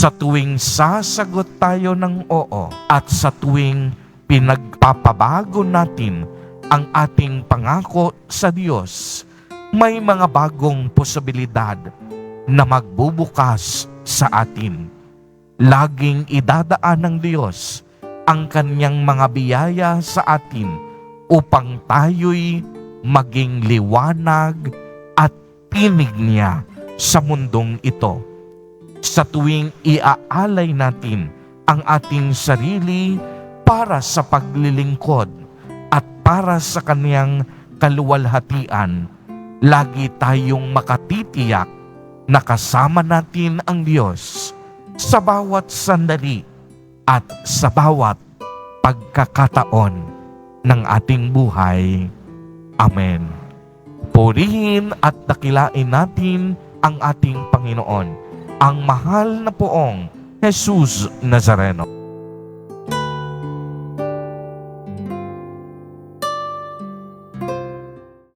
Sa tuwing sasagot tayo ng oo at sa tuwing pinagpapabago natin ang ating pangako sa Diyos, may mga bagong posibilidad na magbubukas sa atin. Laging idadaan ng Diyos ang kanyang mga biyaya sa atin upang tayo'y maging liwanag at tinig niya sa mundong ito. Sa tuwing iaalay natin ang ating sarili para sa paglilingkod at para sa kaniyang kaluwalhatian, lagi tayong makatitiyak na kasama natin ang Diyos sa bawat sandali at sa bawat pagkakataon ng ating buhay. Amen. Purihin at dakilain natin ang ating Panginoon, ang mahal na poong Jesus Nazareno.